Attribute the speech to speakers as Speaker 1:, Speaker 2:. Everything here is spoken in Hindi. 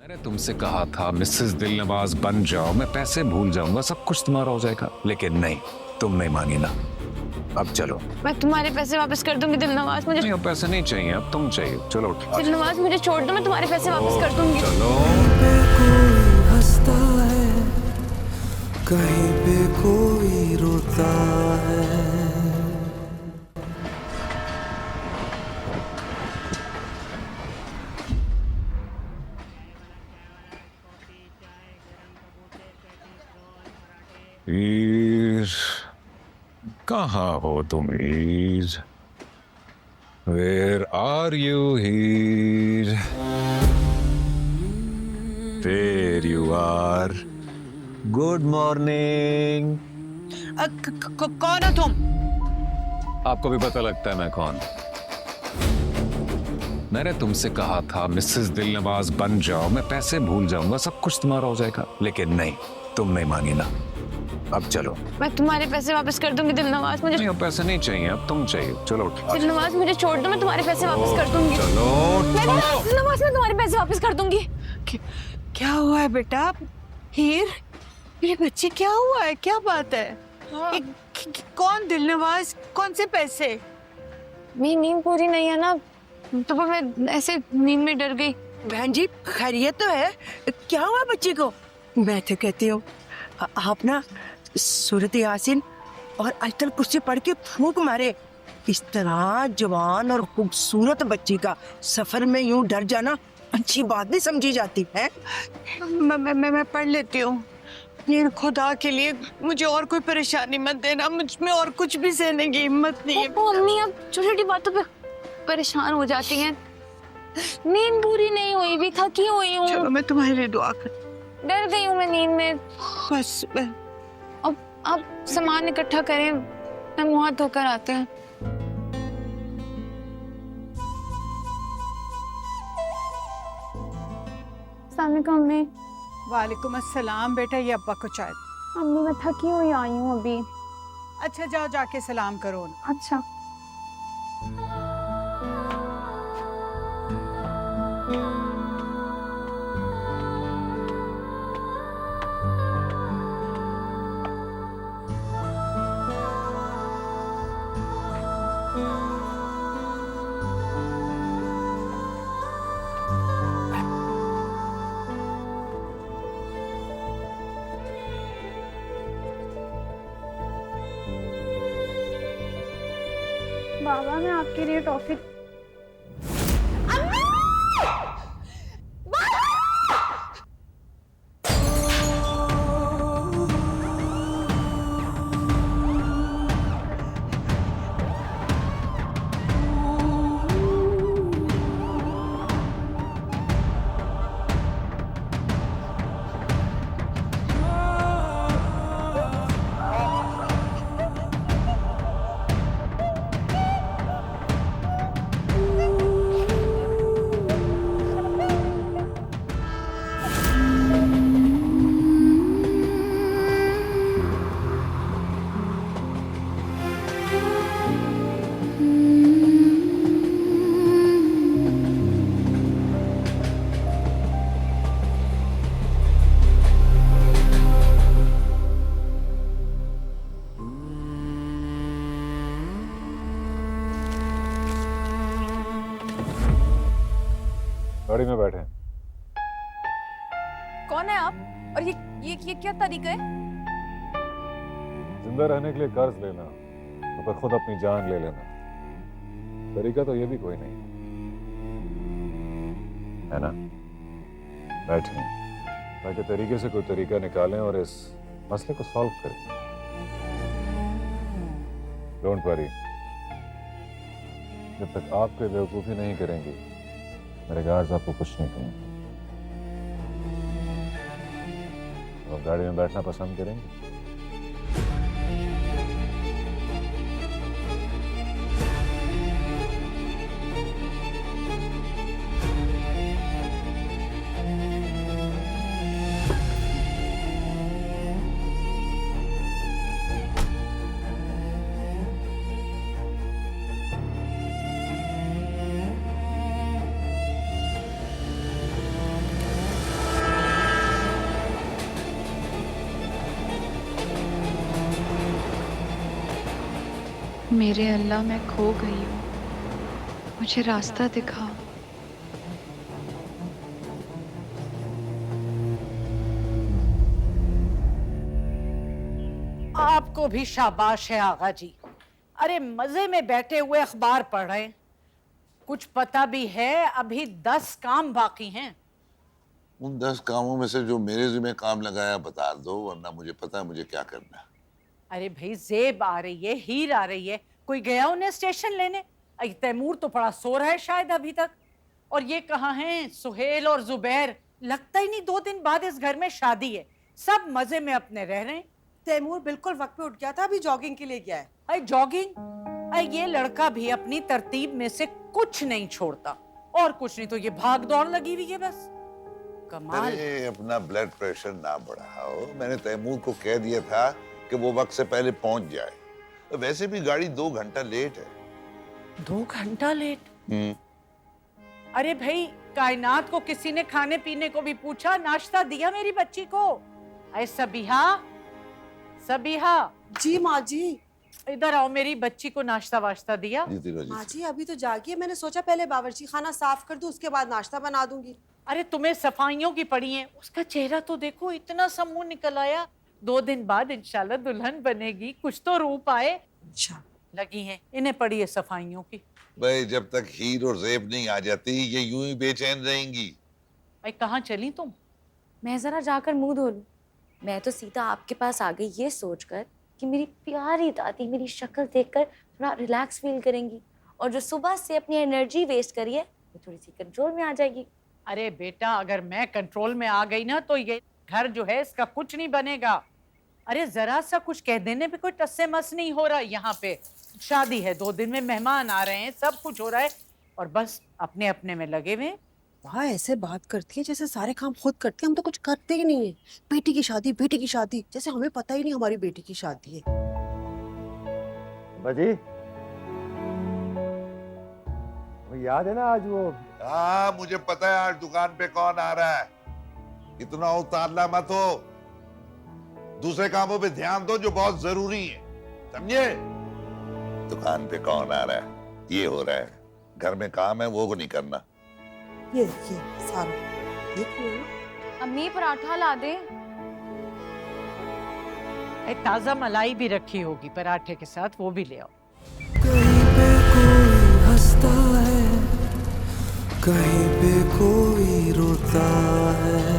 Speaker 1: मैंने तुमसे कहा था मिसेस दिलनवाज बन जाओ, मैं पैसे भूल जाऊंगा, सब कुछ तुम्हारा हो जाएगा। लेकिन नहीं, तुम नहीं मानी ना। अब चलो।
Speaker 2: मैं तुम्हारे पैसे वापस कर दूंगी दिलनवाज। मुझे
Speaker 1: नहीं, अब पैसे नहीं चाहिए, अब तुम चाहिए। चलो उठो।
Speaker 2: दिलनवाज मुझे छोड़ दो, मैं तुम्हारे पैसे वापस कर दूंगी।
Speaker 1: चलो।
Speaker 3: कोई हंसता है, कहीं पे कोई रोता है।
Speaker 1: हीर, कहाँ हो तुम हीर? Where are you Heer? There you are. Good morning.
Speaker 4: कौन हो तुम?
Speaker 1: आपको भी पता लगता है मैं कौन? मैंने तुमसे कहा था मिसेस दिलनवाज बन जाओ, मैं पैसे भूल जाऊंगा, सब कुछ तुम्हारा हो जाएगा। लेकिन नहीं, तुम नहीं मानी ना। अब चलो।
Speaker 2: मैं तुम्हारे पैसे वापस कर दूंगी दिलनवाज। मुझे
Speaker 1: नहीं, अब पैसे नहीं चाहिए, अब तुम चाहिए। चलो उठो।
Speaker 2: दिलनवाज मुझे छोड़ दो, मैं तुम्हारे पैसे वापस कर दूंगी।
Speaker 1: चलो उठो।
Speaker 2: दिलनवाज मैं तुम्हारे पैसे वापस कर दूंगी।
Speaker 4: क्या हुआ है बेटा? हीर, मेरे बच्चे क्या हुआ है? क्या बात है? कौन दिलनवाज? कौन से पैसे?
Speaker 2: मेरी नींद पूरी नहीं है ना, तो मैं ऐसे नींद में डर गई।
Speaker 4: बहन जी, खैरियत तो है? क्या हुआ बच्चे को? मैं तो कहती हूँ आप ना सूरत यासीन और अल्तल कुर्सी पढ़ के फूंक मारे। इस तरह जवान और खूबसूरत बच्ची का सफर में यूं डर जाना अच्छी बात नहीं समझी जाती है। मैं पढ़ लेती हूँ। ये खुदा के लिए मुझे और कोई परेशानी मत देना, मुझ में और कुछ भी सहने की हिम्मत नहीं है।
Speaker 2: वो अम्मी अब छोटी छोटी बातों पे परेशान हो जाती हैं। नींद पूरी नहीं हुई भी, थकी हुई हूँ।
Speaker 4: चलो मैं तुम्हारे लिए दुआ कर।
Speaker 2: डर गई हूँ मैं नींद में।
Speaker 4: बस
Speaker 2: अब आप सामान इकट्ठा करें, मैं मुंह हाथ धोकर आते हैं। अम्मी।
Speaker 5: वालेकुम अस्सलाम बेटा, ये अब्बा को चाय।
Speaker 2: अम्मी मैं थकी हुई आई हूँ अभी।
Speaker 5: अच्छा जाओ, जाके सलाम करो।
Speaker 2: अच्छा। बाबा मैं आपके लिए टॉफी।
Speaker 1: गाड़ी में बैठे।
Speaker 6: कौन है आप? और ये क्या तरीका है?
Speaker 1: जिंदा रहने के लिए कर्ज लेना तो फिर खुद अपनी जान ले लेना, तरीका तो ये भी कोई नहीं है ना। बैठे ताकि तरीके से कोई तरीका निकालें और इस मसले को सॉल्व करें। डोंट वरी, जब तक आप कोई बेवकूफ़ी नहीं करेंगी मेरे गार्ड्स आपको कुछ नहीं करेंगे। और गाड़ी में बैठना पसंद करेंगे?
Speaker 2: मेरे अल्लाह मैं खो गई हूँ, मुझे रास्ता दिखा।
Speaker 7: आपको भी शाबाश है आगा जी। अरे मजे में बैठे हुए अखबार पढ़ रहे हैं। कुछ पता भी है अभी 10 काम बाकी हैं।
Speaker 8: उन 10 कामों में से जो मेरे जिम्मे काम लगाया बता दो, वरना मुझे पता है मुझे क्या करना है।
Speaker 7: अरे भाई जेब आ रही है, हीर आ रही है, कोई गया उन्हें स्टेशन लेने? तैमूर तो पड़ा सो रहा है शायद अभी तक। और ये कहाँ हैं सुहेल और जुबैर? लगता ही नहीं 2 दिन बाद इस घर में शादी है। सब मजे में अपने रह रहे हैं।
Speaker 9: तैमूर बिल्कुल वक्त पे उठ गया था, अभी जॉगिंग के लिए गया है।
Speaker 7: अरे जॉगिंग? अरे ये लड़का भी अपनी तरतीब में से कुछ नहीं छोड़ता, और कुछ नहीं तो ये भाग दौड़ लगी हुई है बस। कमाल।
Speaker 8: अरे अपना ब्लड प्रेशर ना बढ़ाओ, मैंने तैमूर को कह दिया था कि वो वक्त से पहले पहुंच जाए। वैसे भी गाड़ी 2 घंटा लेट है।
Speaker 7: 2 घंटा लेट? अरे भाई कायनात को किसी ने खाने पीने को भी पूछा, नाश्ता दिया मेरी बच्ची को? अरे सबीहा, सबीहा।
Speaker 9: जी माँ जी।
Speaker 7: इधर आओ, मेरी बच्ची को नाश्ता वाश्ता दिया?
Speaker 9: माँ जी अभी तो जागी है, मैंने सोचा पहले बावर्ची खाना साफ कर दूं, उसके बाद नाश्ता बना दूंगी।
Speaker 7: अरे तुम्हें सफाइयों की पड़ी है, उसका चेहरा तो देखो, इतना सा मुंह निकल आया। 2 दिन बाद इंशाल्लाह दुल्हन बनेगी, कुछ तो रूप आए।
Speaker 9: अच्छा।
Speaker 7: लगी हैं, इन्हें पड़ी है सफाइयों की।
Speaker 8: भाई जब तक हीर और जेब नहीं आ जाती ये यूं ही बेचैन रहेंगी।
Speaker 7: भाई कहाँ चली तुम?
Speaker 6: मैं जरा जाकर मुंह धो लूं। मैं तो सीधा आपके पास आ गई ये सोचकर कि मेरी प्यारी दादी मेरी शक्ल देखकर थोड़ा रिलैक्स फील करेंगी, और जो सुबह से अपनी एनर्जी वेस्ट करी है वो थोड़ी सी कंट्रोल में आ जाएगी।
Speaker 7: अरे बेटा अगर मैं कंट्रोल में आ गई ना तो ये घर जो है इसका कुछ नहीं बनेगा। अरे जरा सा कुछ कह देने पे कोई टस्से मस नहीं हो रहा। यहाँ पे शादी है, 2 दिन में मेहमान आ रहे हैं, सब कुछ हो रहा है, और बस अपने अपने में लगे हुए।
Speaker 9: वहाँ ऐसे बात करती है जैसे सारे काम खुद करती है, हम तो कुछ करते ही नहीं है। बेटी की शादी, बेटी की शादी, जैसे हमें पता ही नहीं हमारी बेटी की शादी है।
Speaker 10: बाजी, वो याद है ना आज वो?
Speaker 8: हाँ मुझे पता है आज दुकान पे कौन आ रहा है। इतना उतारला मत हो, दूसरे कामों पे ध्यान दो जो बहुत जरूरी है, समझे? दुकान पे कौन आ रहा है, ये हो रहा है। घर में काम है वो को नहीं करना।
Speaker 9: ये देखिए सारा, देख रही हो ना?
Speaker 6: अम्मी पराठा ला दे।
Speaker 7: ताजा मलाई भी रखी होगी पराठे के साथ, वो भी ले आओ।
Speaker 3: कहीं पे कोई हंसता है, कहीं पे कोई रोता है।